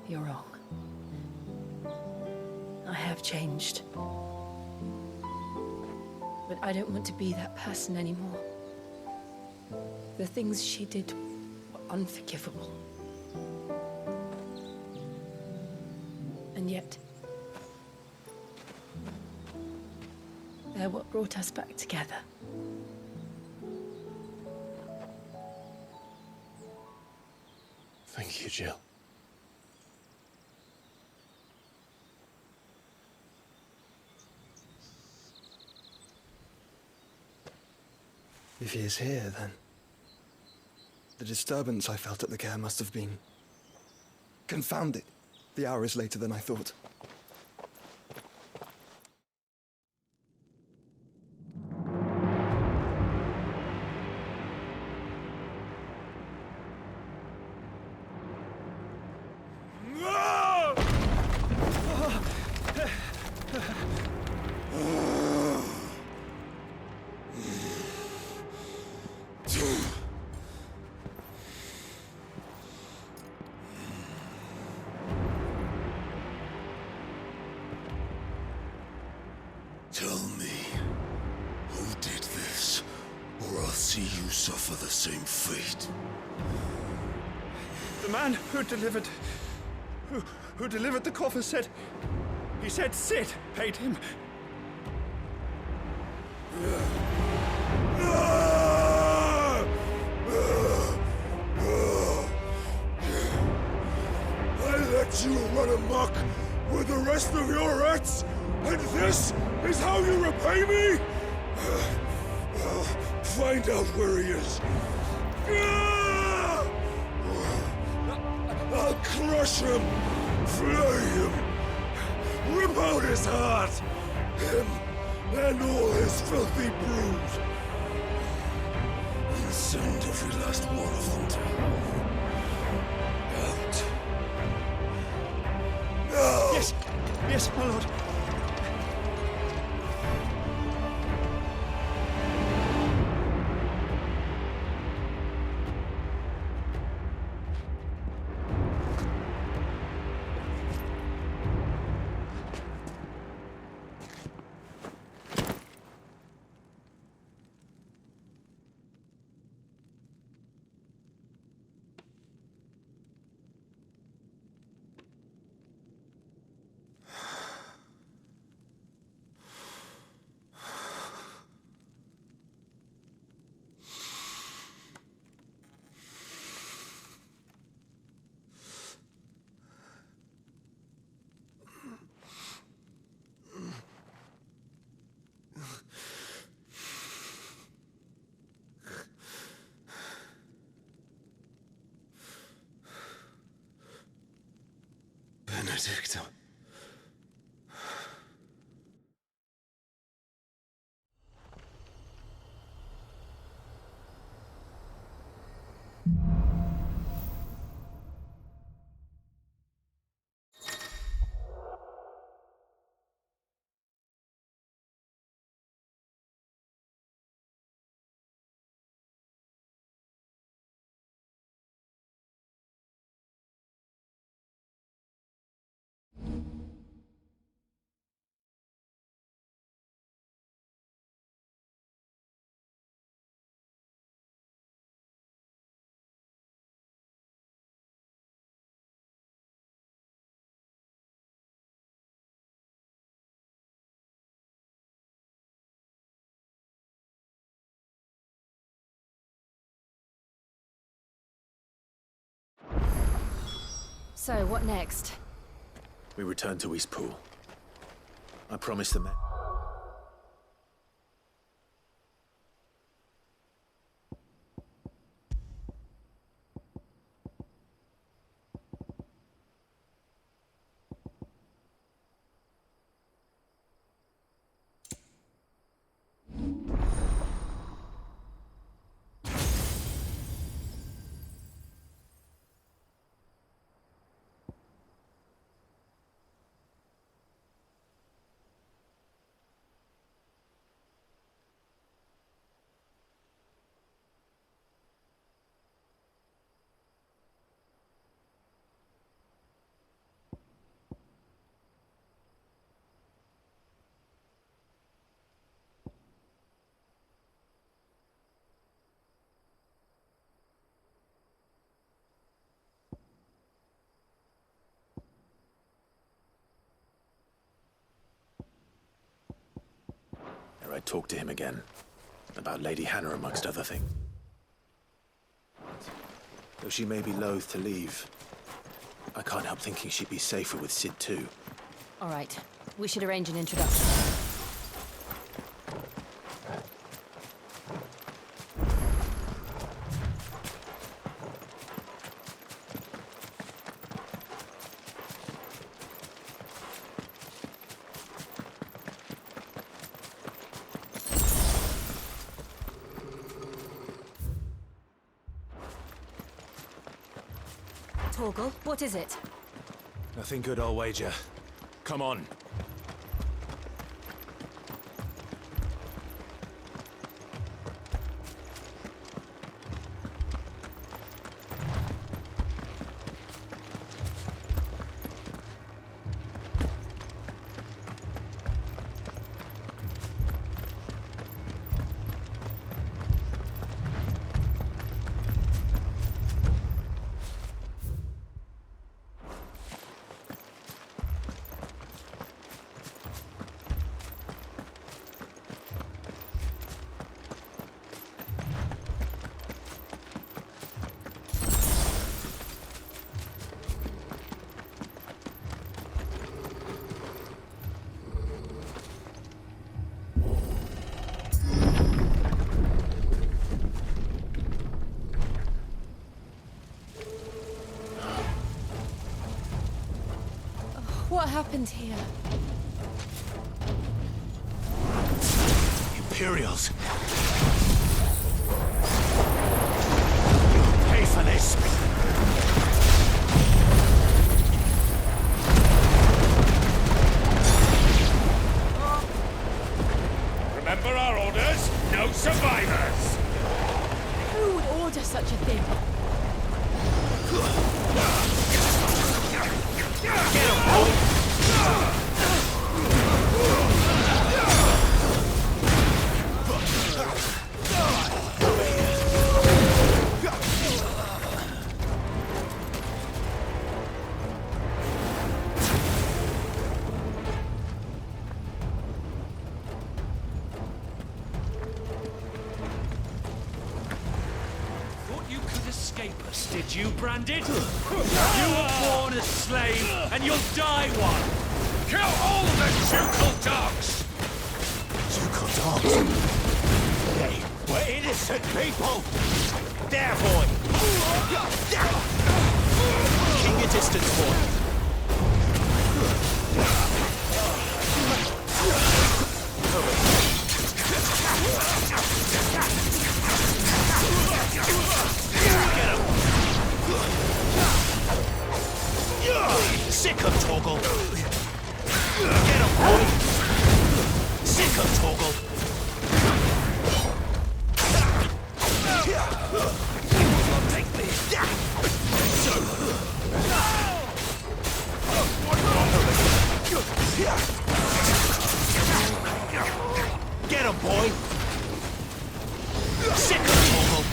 You're wrong. I have changed. But I don't want to be that person anymore. The things she did were unforgivable. And yet, they're what brought us back together. Thank you, Jill. If he is here, then the disturbance I felt at the care must have been confounded. The hour is later than I thought. Tell me, who did this, or I'll see you suffer the same fate. The man who delivered the coffer said... He said Sid paid him. I let you run amok with the rest of your rats, and this is how you repay me? Find out where he is. I'll crush him, flay him, rip out his heart, him and all his filthy brood, and send every last one of them to hell. Out. Now! Yes, yes, my lord. Benedicta. So, what next? We return to Eastpool. I promised the men. I'd talk to him again. About Lady Hannah, amongst other things. Though she may be loath to leave, I can't help thinking she'd be safer with Sid too. All right. We should arrange an introduction. Torgal, what is it? Nothing good, I'll wager. Come on. What happened here? Imperials. You'll pay for this. Remember our orders? No survivors! Who would order such a thing? Get him, boy! Thought you could escape us, did you, Branded? You were born a slave, and you'll die one! Kill all the ducal dogs! Ducal dogs? They were innocent people! There, boy! Keep your distance, boy. Sick of Torgal! Get him, boy! Sick of Torgal! Take me! Get him, boy! Sick of Torgal!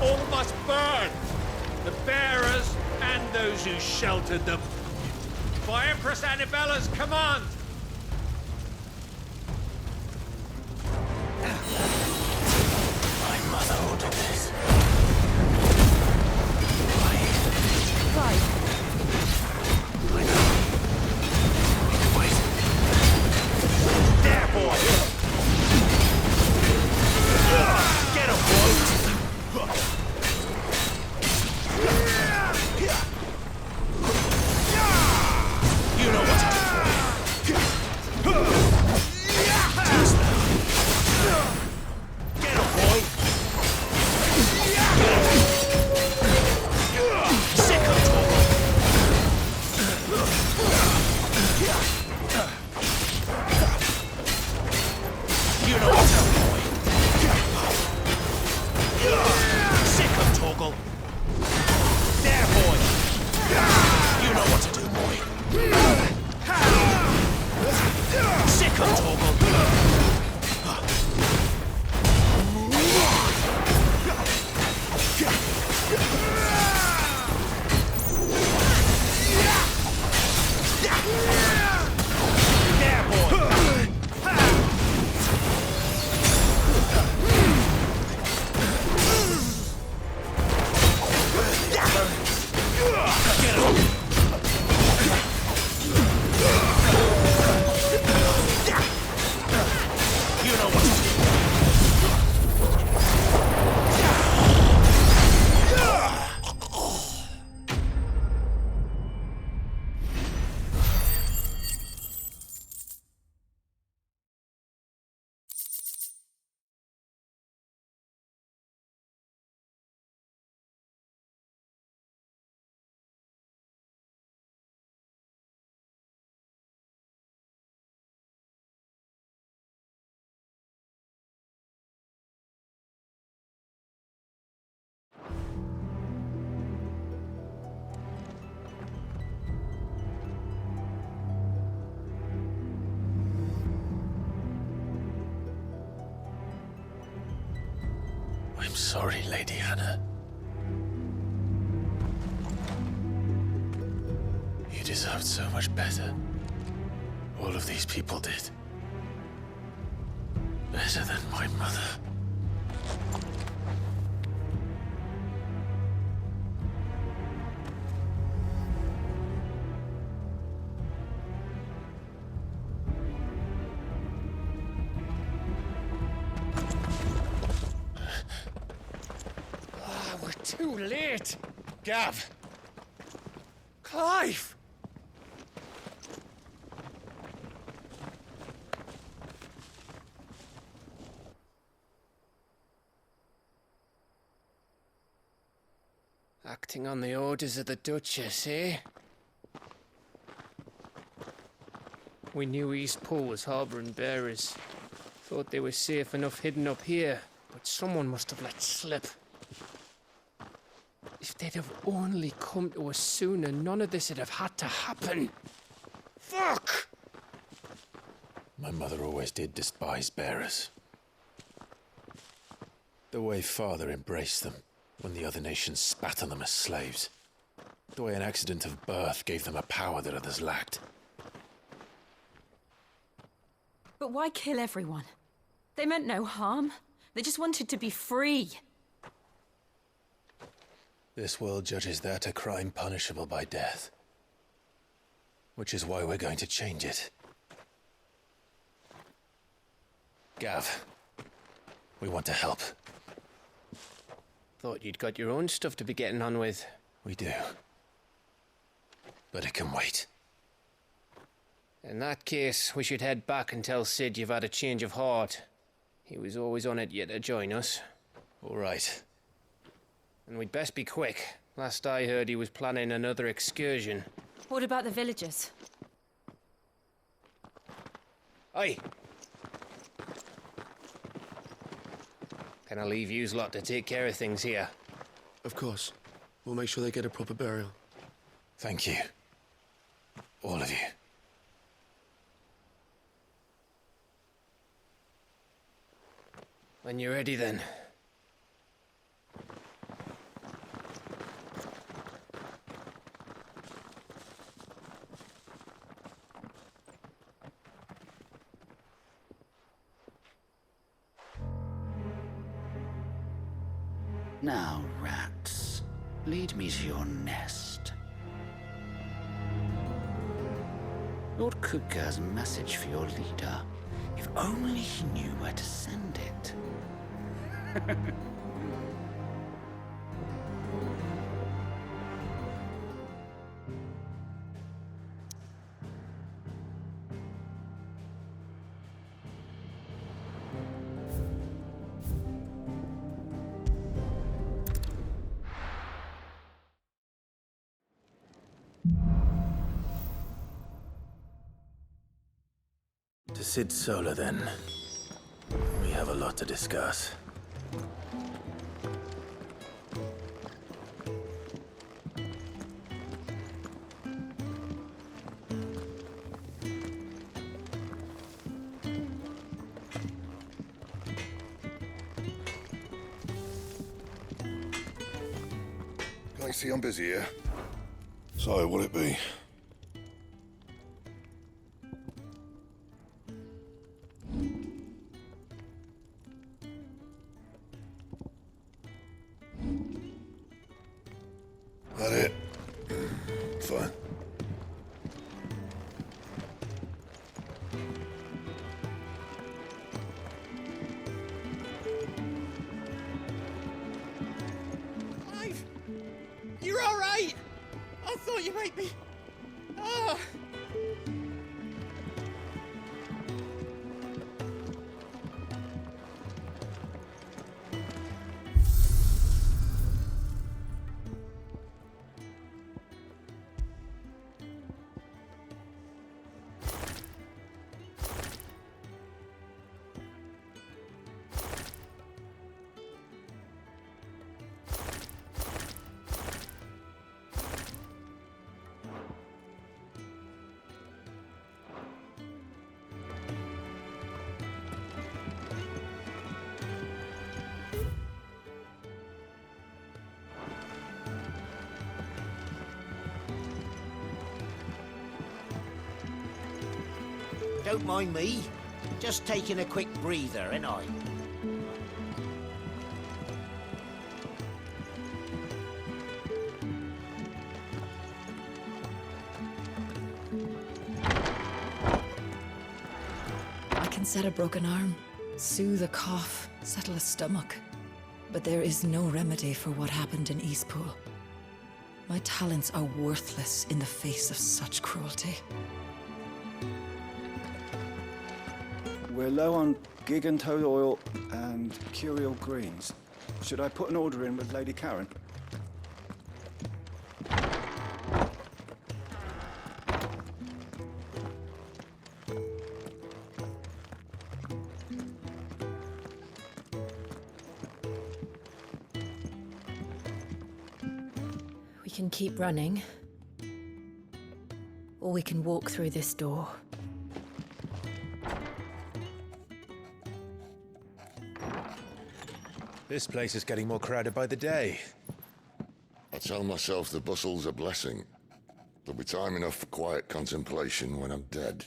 All must burn! The bearers and those who sheltered them. By Empress Annabella's command! My mother ordered this. Clive. I know. Wait. There, boy! Get him, boy! You know what to do. sorry, Lady Hannah. You deserved so much better. All of these people did. Better than my mother. We're too late. Gav. Clive. Acting on the orders of the Duchess, eh? We knew East Pool was harbouring bearers. Thought they were safe enough hidden up here, but someone must have let slip. If they'd have only come to us sooner, none of this would have had to happen. Fuck! My mother always did despise bearers. The way Father embraced them when the other nations spat on them as slaves. The way an accident of birth gave them a power that others lacked. But why kill everyone? They meant no harm. They just wanted to be free. This world judges that a crime punishable by death. Which is why we're going to change it. Gav, we want to help. Thought you'd got your own stuff to be getting on with. We do. But it can wait. In that case, we should head back and tell Sid you've had a change of heart. He was always on it yet to join us. All right. And we'd best be quick. Last I heard, he was planning another excursion. What about the villagers? Aye. Can I leave yous lot to take care of things here? Of course. We'll make sure they get a proper burial. Thank you. All of you. When you're ready, then. Now, rats, lead me to your nest. Lord Kupka has a message for your leader. If only he knew where to send it. To Sid Solar, then. We have a lot to discuss. Can't you see I'm busy here? So, what'll it be? That it? Fine. Clive! You're all right! I thought you might be... Ah! don't mind me. Just taking a quick breather, ain't I? I can set a broken arm, soothe a cough, settle a stomach. But there is no remedy for what happened in Eastpool. My talents are worthless in the face of such cruelty. We're low on gig and toad oil and curial greens. Should I put an order in with Lady Karen? We can keep running, or we can walk through this door. This place is getting more crowded by the day. I tell myself the bustle's a blessing. There'll be time enough for quiet contemplation when I'm dead.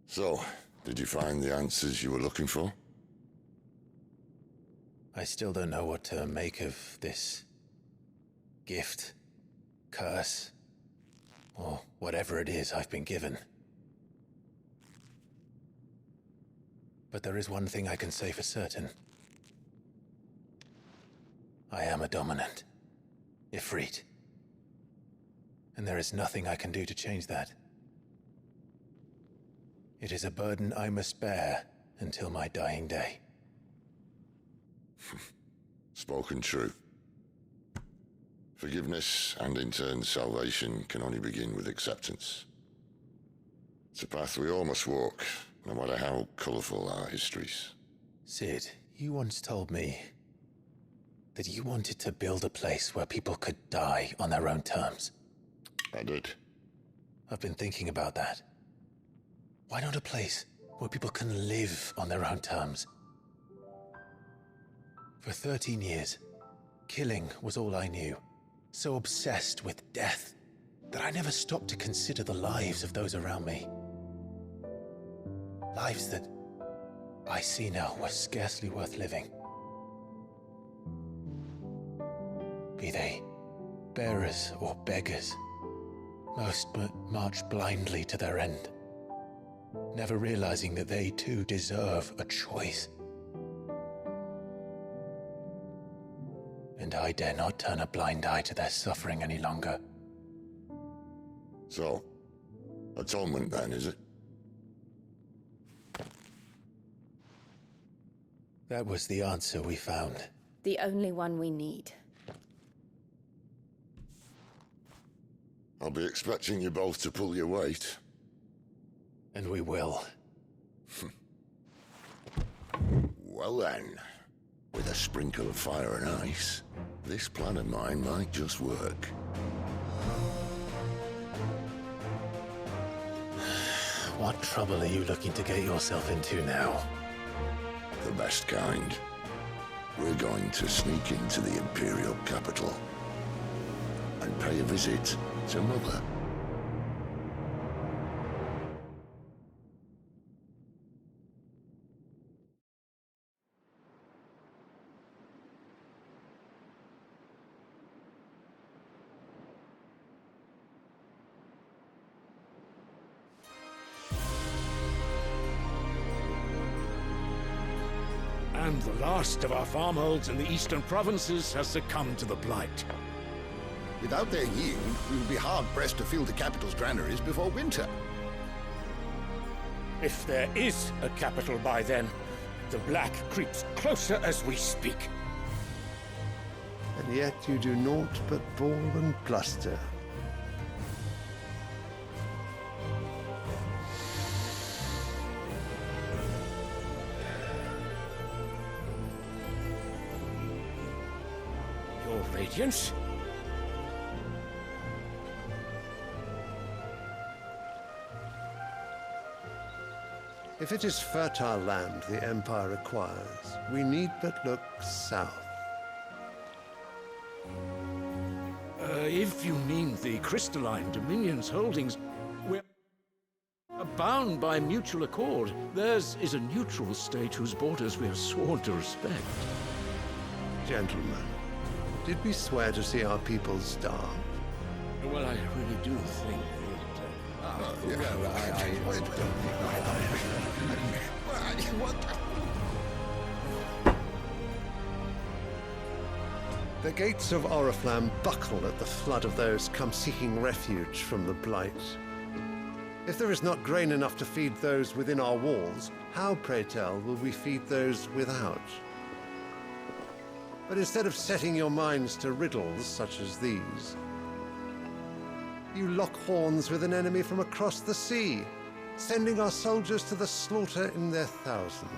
So, did you find the answers you were looking for? I still don't know what to make of this gift, curse, or whatever it is I've been given. But there is one thing I can say for certain. I am a dominant, Ifrit. And there is nothing I can do to change that. It is a burden I must bear until my dying day. Spoken true. Forgiveness and in turn salvation can only begin with acceptance. It's a path we all must walk, no matter how colourful our histories. Sid, you once told me that you wanted to build a place where people could die on their own terms. I did. I've been thinking about that. Why not a place where people can live on their own terms? For 13 years, killing was all I knew. So obsessed with death that I never stopped to consider the lives of those around me. Lives that I see now were scarcely worth living. Be they bearers or beggars, most march blindly to their end, never realizing that they too deserve a choice. And I dare not turn a blind eye to their suffering any longer. So, atonement then, is it? That was the answer we found. The only one we need. I'll be expecting you both to pull your weight. And we will. Well then, with a sprinkle of fire and ice, this plan of mine might just work. What trouble are you looking to get yourself into now? The best kind. We're going to sneak into the Imperial capital and pay a visit to Mother. And the last of our farmholds in the eastern provinces has succumbed to the blight. Without their yield, we will be hard-pressed to fill the capital's granaries before winter. If there is a capital by then, the black creeps closer as we speak. And yet you do naught but bawl and bluster. Your Radiance? If it is fertile land the Empire requires, we need but look south. If you mean the crystalline Dominion's holdings, we're bound by mutual accord. Theirs is a neutral state whose borders we have sworn to respect. Gentlemen, did we swear to see our people starve? Well, I really do think The gates of Oriflamme buckle at the flood of those come seeking refuge from the Blight. If there is not grain enough to feed those within our walls, how, pray tell, will we feed those without? But instead of setting your minds to riddles such as these, you lock horns with an enemy from across the sea, sending our soldiers to the slaughter in their thousands.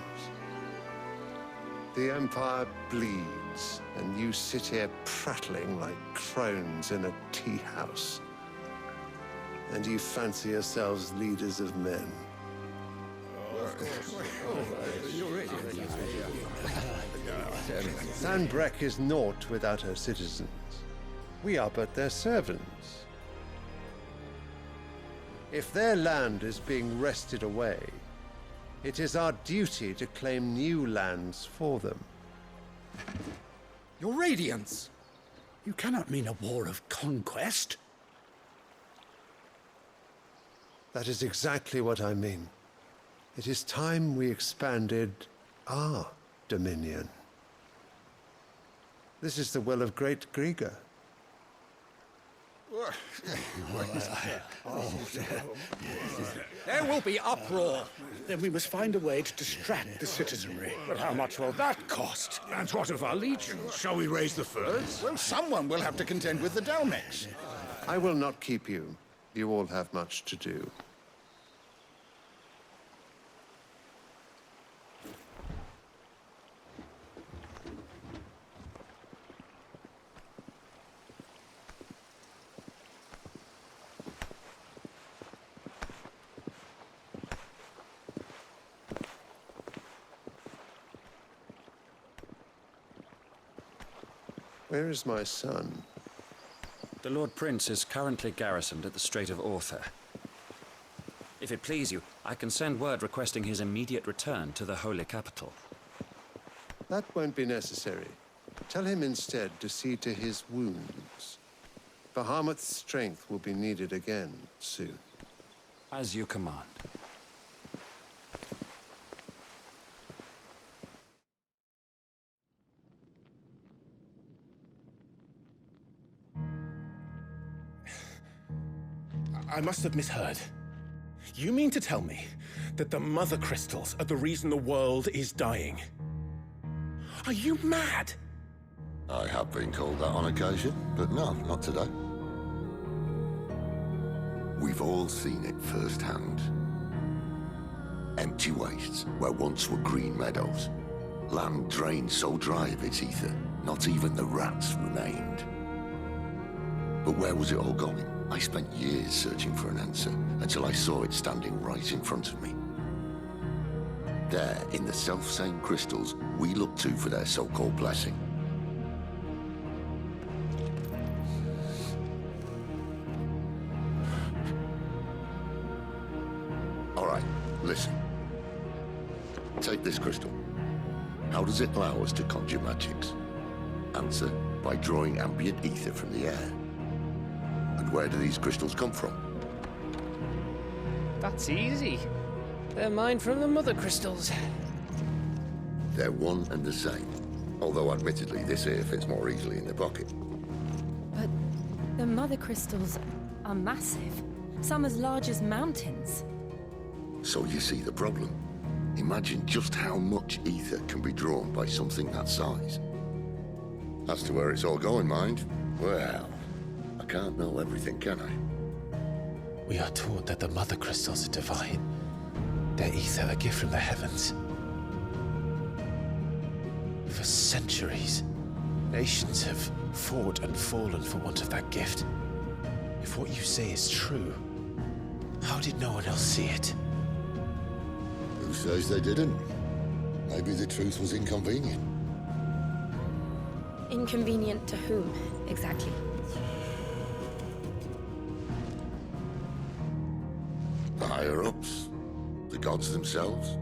The Empire bleeds, and you sit here prattling like crones in a tea house. And you fancy yourselves leaders of men. Sanbreque is naught without her citizens. We are but their servants. If their land is being wrested away, it is our duty to claim new lands for them. Your Radiance! You cannot mean a war of conquest. That is exactly what I mean. It is time we expanded our dominion. This is the will of great Grieger. There will be uproar. Then we must find a way to distract the citizenry. But how much will that cost? And what of our legions? Shall we raise the furs? Well, someone will have to contend with the Dalmex. I will not keep you. You all have much to do. Where is my son? The Lord Prince is currently garrisoned at the Strait of Author. If it please you, I can send word requesting his immediate return to the Holy Capital. That won't be necessary. Tell him instead to see to his wounds. Bahamut's strength will be needed again soon. As you command. I must have misheard. You mean to tell me that the Mother Crystals are the reason the world is dying? Are you mad? I have been called that on occasion, but no, not today. We've all seen it firsthand. Empty wastes where once were green meadows. Land drained so dry of its ether, not even the rats remained. But where was it all going? I spent years searching for an answer, until I saw it standing right in front of me. There, in the self-same crystals we look to for their so-called blessing. All right, listen. Take this crystal. How does it allow us to conjure magics? Answer, by drawing ambient ether from the air. And where do these crystals come from? That's easy. They're mined from the Mother Crystals. They're one and the same. Although admittedly, this here fits more easily in the pocket. But the Mother Crystals are massive. Some as large as mountains. So you see the problem. Imagine just how much ether can be drawn by something that size. As to where it's all going, mind, well, I can't know everything, can I? We are taught that the Mother Crystals are divine. Their ether a gift from the heavens. For centuries, nations have fought and fallen for want of that gift. If what you say is true, how did no one else see it? Who says they didn't? Maybe the truth was inconvenient. Inconvenient to whom, exactly? higher-ups? The gods themselves?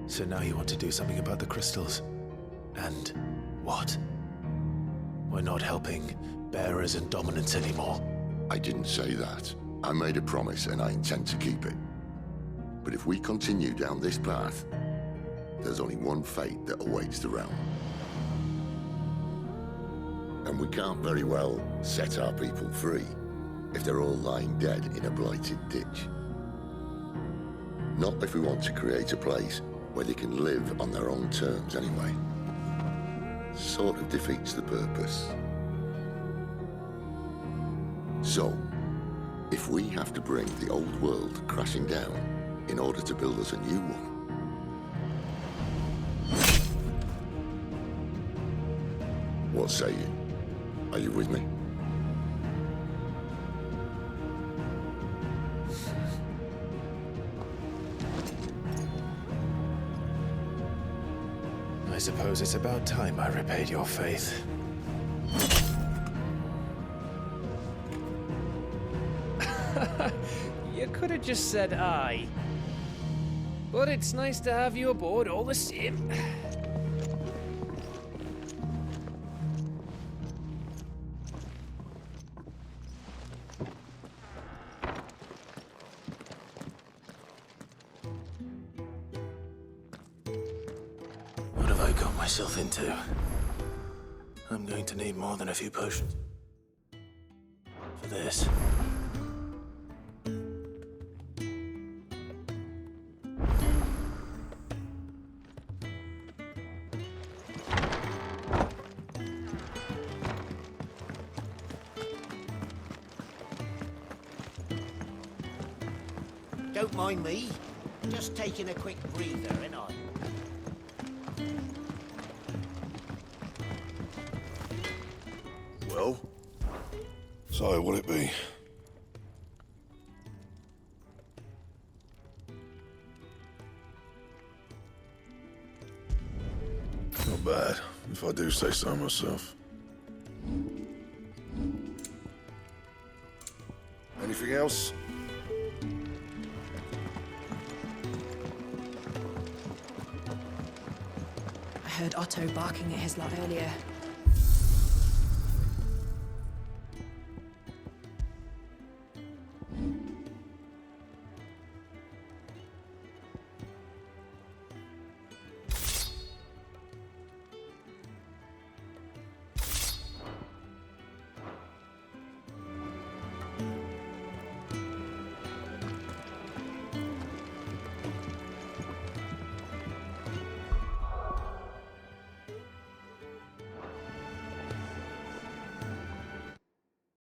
So now you want to do something about the crystals? And what? We're not helping bearers and dominants anymore. I didn't say that. I made a promise and I intend to keep it. But if we continue down this path, there's only one fate that awaits the realm. And we can't very well set our people free if they're all lying dead in a blighted ditch. Not if we want to create a place where they can live on their own terms anyway. Sort of defeats the purpose. So, if we have to bring the old world crashing down in order to build us a new one, what say you? Are you with me? I suppose it's about time I repaid your faith. You could have just said aye. But it's nice to have you aboard all the same. What have I got myself into? I'm going to need more than a few potions for this. Don't mind me. Just taking a quick breather, ain't I? Well? So, what'll it be? Not bad, if I do say so myself. Anything else? I heard Otto barking at his lot earlier.